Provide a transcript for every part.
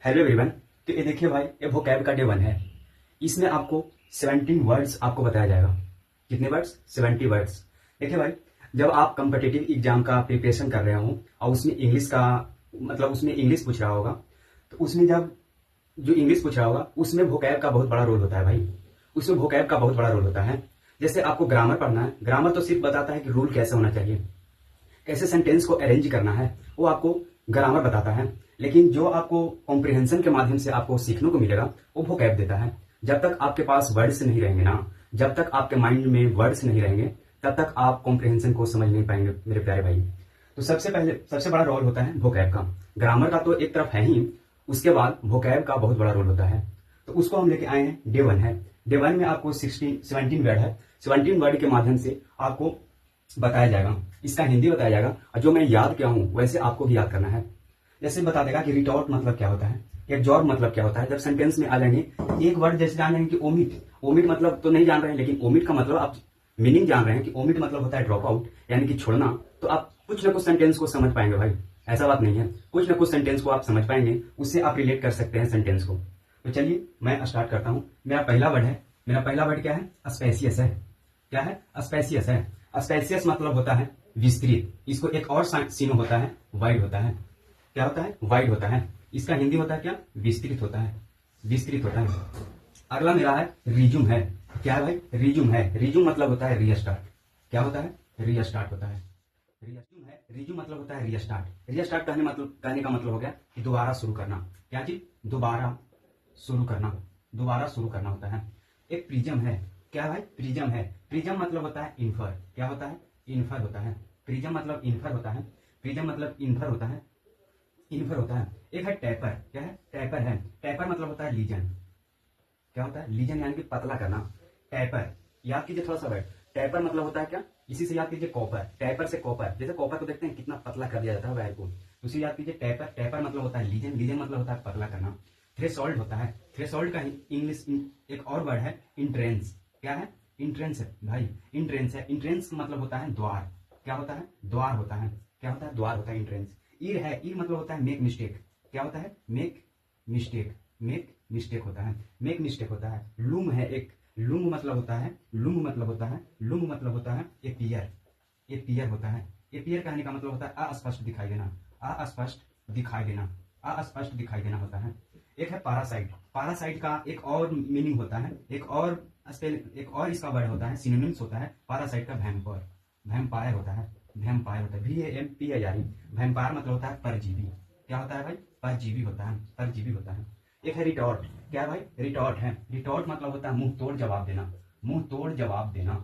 Hello everyone. तो ये देखिए भाई, ये वोकैब का डे 1 है। इसमें आपको 17 वर्ड्स आपको बताया जाएगा। कितने वर्ड्स? 70 वर्ड्स। देखिए भाई, जब आप कम्पिटिटिव एग्जाम का प्रिपरेशन कर रहे हो और उसमें इंग्लिश का उसमें इंग्लिश पूछ रहा होगा, तो उसमें जब जो इंग्लिश पूछ रहा होगा उसमें वोकैब का बहुत बड़ा रोल होता है भाई। उसमें वोकैब का बहुत बड़ा रोल होता है। जैसे आपको ग्रामर पढ़ना है, ग्रामर तो सिर्फ बताता है कि रूल कैसे होना चाहिए, कैसे सेंटेंस को अरेंज करना है, वो आपको ग्रामर बताता है। लेकिन जो आपको कॉम्प्रिहेंशन के माध्यम से आपको सीखने को मिलेगा वो वोकैब देता है। जब तक आपके पास वर्ड्स नहीं रहेंगे ना, जब तक आपके माइंड में वर्ड्स नहीं रहेंगे, तब तक आप कॉम्प्रिहेंशन को समझ नहीं पाएंगे मेरे प्यारे भाई। तो सबसे बड़ा रोल होता है वोकैब का। ग्रामर का तो एक तरफ है ही, उसके बाद वोकैब का बहुत बड़ा रोल होता है। तो उसको हम लेके आए हैं। डे 1 है। डे 1 में आपको 17 वर्ड है। 17 वर्ड के माध्यम से आपको बताया जाएगा, इसका हिंदी बताया जाएगा, और जो मैं याद किया हूं वैसे आपको भी याद करना है। जैसे बता देगा कि रिटॉर्ट मतलब क्या होता है, एब्जॉर्ब मतलब क्या होता है। जब सेंटेंस में आ जाएंगे एक वर्ड, जैसे जान लेंगे कि ओमिट। ओमिट मतलब तो नहीं जान रहे हैं, लेकिन ओमिट का मतलब आप मीनिंग जान रहे हैं कि ओमिट मतलब होता है ड्रॉप आउट, यानी कि छोड़ना। तो आप कुछ ना कुछ सेंटेंस को समझ पाएंगे भाई, ऐसा बात नहीं है। कुछ ना कुछ सेंटेंस को आप समझ पाएंगे, उससे आप रिलेट कर सकते हैं सेंटेंस को। तो चलिए मैं स्टार्ट करता हूं। मेरा पहला वर्ड है। मेरा पहला वर्ड क्या है? स्पेसियस है। क्या है? स्पेसियस है। स्पेसियस मतलब होता है विस्तृत। इसको एक और सीनो होता है, वाइड होता है। क्या होता है? वाइड होता है। इसका हिंदी होता है क्या? विस्तृत होता है। विस्तृत होता है। अगला मेरा है रिज्यूम है। क्या है भाई? रिज्यूम है। रिज्यूम मतलब होता है रीस्टार्ट। क्या होता है? रीस्टार्ट होता है। रिज्यूम है। रिज्यूम मतलब होता है रीस्टार्ट। रीस्टार्ट कहने का मतलब हो गया कि दोबारा शुरू करना। क्या चीज? दोबारा शुरू करना। दोबारा शुरू करना होता है। एक प्रिज्म है। क्या भाई? प्रिज्म है। प्रिज्म मतलब होता है इन्फर। क्या होता है? इन्फर होता है। प्रिज्म मतलब इन्फर होता है। प्रिज्म मतलब इन्फर होता है। इन्फर होता है। एक है टैपर। क्या है? टैपर है। टैपर मतलब होता है लीजन। क्या होता है? लीजन यानी कि पतला करना। टैपर याद कीजिए थोड़ा सा वर्ड। टैपर मतलब होता है क्या? इसी से याद कीजिए कॉपर। टैपर से कॉपर, जैसे कॉपर को देखते हैं कितना पतला कर दिया जाता है वायर को, उसी याद कीजिए टैपर। टैपर मतलब होता है लीजन। लीजन मतलब होता है पतला करना। थ्रेशोल्ड होता है। थ्रेशोल्ड का इंग्लिश एक और वर्ड है इंट्रेंस। क्या है? इंट्रेंस है भाई। इंट्रेंस है। इंट्रेंस का मतलब होता है द्वार। क्या होता है? द्वार होता है। क्या होता है? द्वार होता है इंट्रेंस। ईर है। ईर मतलब होता है मेक मिस्टेक। क्या होता है? Make mistake. मेक मिस्टेक होता है। मेक मिस्टेक होता है। लूम है एक। लूम मतलब होता है, लूम मतलब होता है, लूम मतलब होता है एपियर। एपियर होता है। एपियर कहने का मतलब होता है अस्पष्ट दिखाई देना। अस्पष्ट दिखाई देना। अस्पष्ट दिखाई देना होता है। एक है पारासाइट। पारासाइट का एक और मीनिंग होता है, एक और इसका वर्ड होता है, सिनोनिम्स होता है पारासाइट का। वैम्पायर। वैम्पायर होता है। वैम्पायर होता है। VAMPIR। वैम्पायर मतलब होता है परजीवी। क्या होता है भाई? परजीवी होता है। परजीवी होता है। एक है रिटॉर्ट। क्या है भाई? रिटॉर्ट है। रिटॉर्ट मतलब होता है मुंह तोड़ जवाब देना। मुंह तोड़ जवाब देना।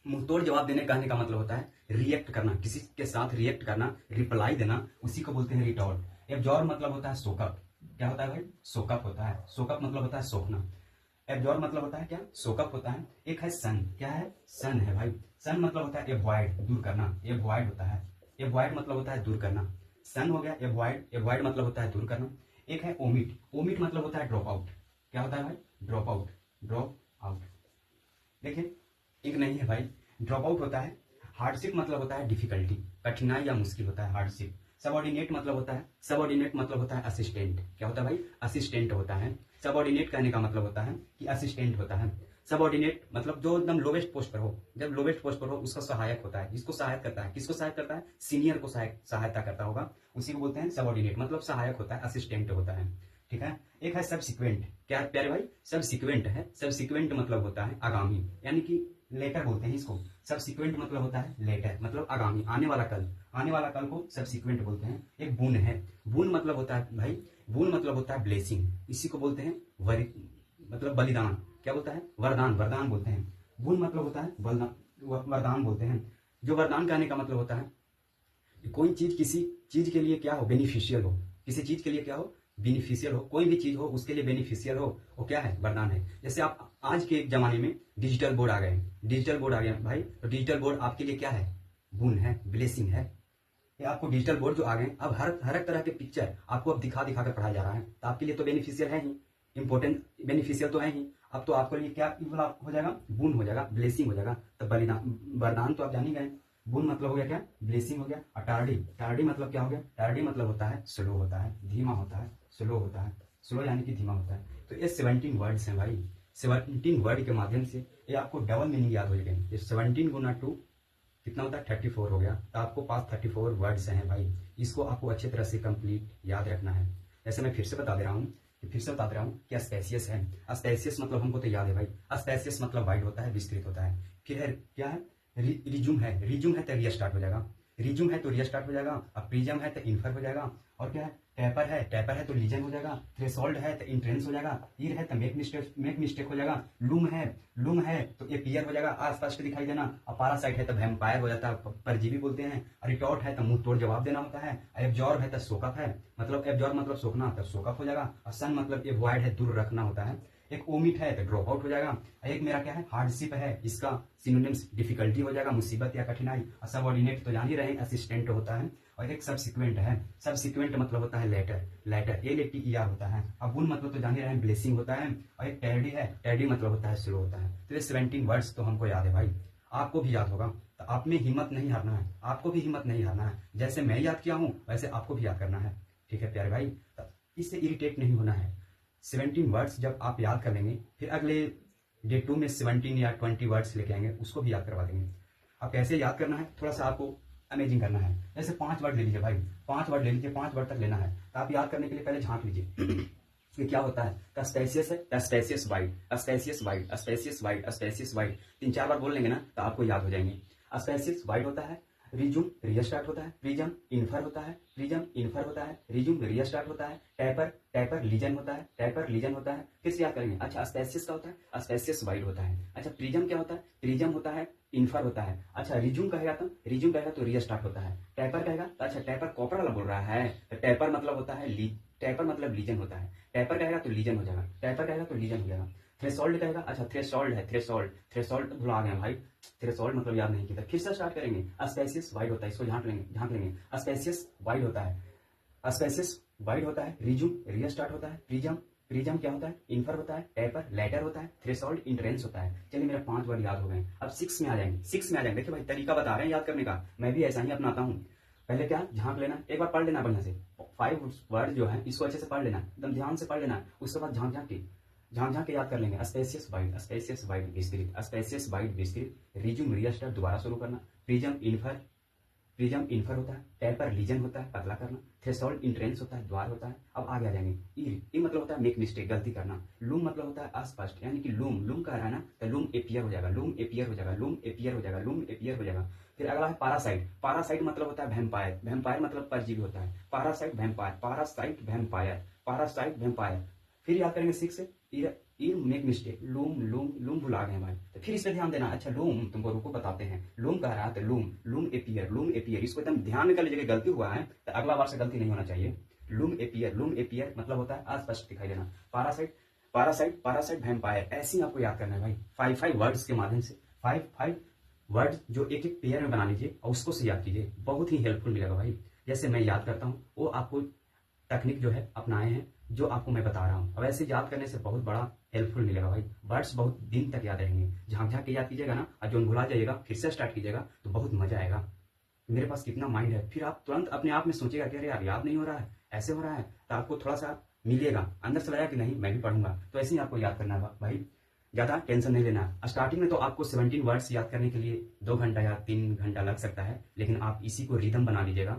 मुंह तोड़ जवाब देने कहने का मतलब होता है रिएक्ट करना, किसी के साथ रिएक्ट करना, रिप्लाई देना, उसी को बोलते हैं रिटॉर्ट। एब्जॉर्ब मतलब होता है सोकअप। क्या होता है भाई? सोकअप होता है। सोकअप मतलब होता है सोखना। एब्जॉर्ब मतलब होता है क्या? सोकअप होता है। एक है सन। क्या है? सन है भाई। सन मतलब होता है एवॉइड, दूर करना। एवॉइड होता है। एवॉइड मतलब होता है दूर करना। सन हो गया। एवॉइड, एवॉइड मतलब होता है दूर करना। एक है ओमिट। ओमिट मतलब होता है ड्रॉप आउट। क्या होता है भाई? Drop out. Drop out. देखिए एक नहीं है भाई, ड्रॉप आउट होता है। हार्डशिप मतलब होता है डिफिकल्टी, कठिनाई या मुश्किल होता है हार्डशिप। सबऑर्डिनेट मतलब होता है, सबऑर्डिनेट मतलब होता है असिस्टेंट। क्या होता है भाई? असिस्टेंट होता है। सबऑर्डिनेट कहने का मतलब होता है कि असिस्टेंट होता है। सबऑर्डिनेट मतलब जो एकदम लोवेस्ट पोस्ट पर हो। जब लोवेस्ट पोस्ट पर हो उसका सहायक होता है, जिसको सहायक करता है। किसको सहायक करता है? सीनियर को सहायता करता होगा, उसी को बोलते हैं सबऑर्डिनेट। मतलब सहायक होता है, असिस्टेंट होता है। ठीक है। एक है सबसिक्वेंट। क्या प्यारे भाई? सबसिक्वेंट है। सबसिक्वेंट मतलब होता है आगामी, यानी कि लेटर बोलते हैं इसको। सबसिक्वेंट मतलब होता है लेटर, मतलब आगामी, आने वाला कल। आने वाला कल को सबसिक्वेंट बोलते हैं। एक बून है। बून मतलब होता है भाई, बून मतलब होता है ब्लेसिंग, इसी को बोलते हैं मतलब बलिदान। क्या बोलता है? वरदान। वरदान बोलते हैं। बून मतलब होता है वरदान बोलते हैं। जो वरदान कहने का मतलब होता है कोई चीज किसी चीज के लिए क्या हो? बेनिफिशियल हो। किसी चीज के लिए क्या हो? बेनिफिशियल हो। कोई भी चीज हो उसके लिए बेनिफिशियल हो, वो क्या है? वरदान है। जैसे आप आज के जमाने में डिजिटल बोर्ड आ गए। डिजिटल बोर्ड आ गया भाई, तो डिजिटल बोर्ड आपके लिए क्या है? गुण है, ब्लेसिंग है। ये आपको डिजिटल बोर्ड जो आ गए, अब हर एक तरह के पिक्चर आपको अब दिखा दिखा कर पढ़ाया जा रहा है, तो आपके लिए तो बेनिफिशियल है ही, इंपॉर्टेंट बेनिफिशियल तो है ही। अब तो आपके लिए क्या हो जाएगा? गुण हो जाएगा, ब्लेसिंग हो जाएगा। तो बलिदान, वरदान तो आप जान ही गए। गुण मतलब हो गया क्या? ब्लेसिंग हो गया। और टार्डी, टार्डी मतलब क्या हो गया? टार्डी मतलब होता है स्लो होता है, धीमा होता है, स्लो होता है। स्लो यानी कि धीमा होता है। तो ये 17 वर्ड्स हैं भाई। 17 वर्ड के माध्यम से ये आपको डबल मीनिंग याद हो जाएंगे। ये 17 गुना 2 कितना होता है 34 हो गया। तो आपको पास 34 वर्ड्स हैं भाई। इसको आपको अच्छी तरह से कंप्लीट याद रखना है। जैसे मैं फिर से बता दे रहा हूँ कि स्पेसियस है। स्पेसियस मतलब हमको तो याद है भाई। स्पेसियस मतलब वाइड होता है, विस्तृत होता है। फिर है क्या है, रिज्यूम है। रिज्यूम है तो रिया स्टार्ट हो जाएगा। रिज्यूम है तो रिया स्टार्ट हो जाएगा। अब प्रिज्म है तो इन्फर हो जाएगा। और क्या है, टैपर है तो लीजन हो जाएगा। थ्रेशोल्ड है तो इंट्रेंस हो जाएगा। ईर है तो मेक मिस्टेक हो जाएगा। लूम है तो एपियर हो जाएगा, स्पष्ट दिखाई देना। और पैरासाइट है तो वैम्पायर हो जाता है, परजीवी बोलते हैं। रिटॉर्ट है तो मुंह तोड़ जवाब देना होता है। एब्जॉर्ब है तो सोकअप है, मतलब एब्जॉर्ब मतलब सोखना, तो सोकअप हो जाएगा। और सन मतलब एवॉइड है, दूर रखना होता है। एक ओमिट है तो ड्रॉप आउट हो जाएगा। एक मेरा क्या है, हार्डशिप है, इसका सिनोनिम्स डिफिकल्टी हो जाएगा, मुसीबत या कठिनाई। और सबऑर्डिनेट तो जान ही रहे, असिस्टेंट होता है। और एक सबसिक्वेंट है। सबसिक्वेंट मतलब होता है लेटर LATER होता है। अब बुन मतलब तो जान ही रहे, ब्लेसिंग होता है। और एक टैडी है, टैडी मतलब होता है स्लो होता है। तो ये 17 वर्ड्स तो हमको याद है भाई, आपको भी याद होगा। तो आप में हिम्मत नहीं हारना है, आपको भी हिम्मत नहीं हारना है। जैसे मैं याद किया हूं वैसे आपको भी याद करना है। ठीक है प्यारे भाई, तो इससे इरिटेट नहीं होना है। 17 वर्ड्स जब आप याद कर लेंगे, फिर अगले डे 2 में 17 या 20 वर्ड्स लेके आएंगे, उसको भी याद करवा देंगे। अब कैसे याद करना है, थोड़ा सा आपको अमेजिंग करना है। जैसे 5 वर्ड ले लीजिए भाई, 5 वर्ड ले लीजिए, 5 वर्ड तक लेना है। तो आप याद करने के लिए पहले झांक लीजिए ये क्या होता है। स्पेसियस है, spacious wide, spacious wide, spacious wide, spacious wide. 3-4 बार बोल लेंगे ना तो आपको याद हो जाएंगे। स्पेसियस वाइड होता है, रिज्यूम रिया स्टार्ट होता है, प्रिज्म इन्फर होता है, प्रिज्म इन्फर होता है, रिज्यूम रिया स्टार्ट होता है, टैपर लीजन होता है, टैपर लीजन होता है। फिर से याद करेंगे। अच्छा स्पेसियस का होता है, स्पेसियस वाइड होता है। अच्छा प्रिज्म क्या होता है, प्रिज्म होता है, इन्फर होता है। अच्छा रिज्यूम कहेगा तो रिया स्टार्ट होता है। टैपर कहेगा तो अच्छा टैपर कॉपर वाला बोल रहा है, तो टैपर मतलब होता है टैपर मतलब लीजन होता है। टैपर कहेगा तो लीजन हो जाएगा, टैपर कहेगा तो लीजन हो जाएगा। थ्रेशोल्ड कहेगा, अच्छा थ्रेशोल्ड है, थ्रेशोल्ड भुला गए भाई, थ्रेशोल्ड मतलब याद नहीं किया। फिर से स्टार्ट करेंगे। स्पेसियस वाइड होता है, इसको झांक लेंगे। स्पेसियस वाइड होता है, स्पेसियस वाइड होता है। रिज्यूम रिया स्टार्ट होता है। प्रिज्म क्या होता है, इन्फर होता है। टैपर लेटर होता है। थ्रेशोल्ड इंट्रेंस होता है। चलिए मेरा 5 वर्ड याद हो गए। अब 6 में आ जाएंगे। देखिए भाई तरीका बता रहे हैं याद करने का, मैं भी ऐसा ही अपनाता हूँ। पहले क्या, झांक लेना, एक बार पढ़ लेना बढ़िया से। 5 वर्ड जो है इसको अच्छे से पढ़ लेना, एकदम ध्यान से पढ़ लेना। उसके बाद झांक के याद कर लेंगे। स्पेसियस वाइड विस्तृत, स्पेसियस वाइड विस्तृत। रिज्यूम रिया स्टार्ट दोबारा शुरू करना। प्रिज्म इन्फर होता है। टैपर लीजन होता है, पतला करना। थ्रेशोल्ड इंट्रेंस होता है, द्वार होता है। अब आगे आ जाएंगे। ई मतलब होता है मेक मिस्टेक, गलती करना। लूम मतलब होता है अस्पष्ट, यानी कि लूम कह रहा है ना, तो लूम एपियर हो जाएगा, लूम एपियर हो जाएगा। फिर अगला है पैरासाइट मतलब होता है वैम्पायर मतलब परजीवी होता है। Parasite vampire. फिर याद करेंगे 6 से ईर मेक मिस्टेक, लूम भुला गए भाई। तो फिर इस पे ध्यान देना। अच्छा लूम, तुमको रुको बताते हैं। लूम कह रहा है तो लूम एपियर, इसको एकदम ध्यान में कर लीजिए। गलती हुआ है तो अगला बार से गलती नहीं होना चाहिए। लूम एपियर मतलब होता है अस्पष्ट दिखाई देना। पैरासाइट वैम्पायर, ऐसे ही आपको याद करना है भाई। 5 वर्ड्स के माध्यम से 5 वर्ड जो एक पेयर में बना लीजिए और उसको से याद कीजिए, बहुत ही हेल्पफुल मिलेगा भाई। जैसे मैं याद करता हूँ वो आपको टेक्निक जो है अपनाए हैं, जो आपको मैं बता रहा हूँ। अब ऐसे याद करने से बहुत बड़ा हेल्पफुल मिलेगा भाई। वर्ड्स बहुत दिन तक याद रहेंगे। झांक के याद कीजिएगा ना, और जो भुला जाइएगा फिर से स्टार्ट कीजिएगा तो बहुत मजा आएगा। मेरे पास कितना माइंड है, फिर आप तुरंत अपने आप में सोचेगा कि अरे यार याद नहीं हो रहा है, ऐसे हो रहा है। तो आपको थोड़ा सा मिलेगा अंदर से, लगा कि नहीं मैं भी पढ़ूंगा। तो ऐसे ही आपको याद करना है भाई, ज्यादा टेंशन नहीं लेना। स्टार्टिंग में तो आपको 17 वर्ड्स याद करने के लिए 2 घंटा या 3 घंटा लग सकता है, लेकिन आप इसी को रिदम बना लीजिएगा,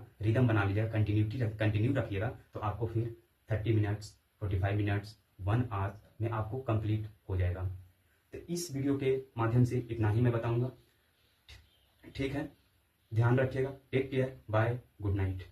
कंटिन्यू रखिएगा, तो आपको फिर 30 मिनट्स 45 मिनट्स 1 आवर में आपको कंप्लीट हो जाएगा। तो इस वीडियो के माध्यम से इतना ही मैं बताऊंगा। ठीक है, ध्यान रखिएगा। Take care, bye, good night.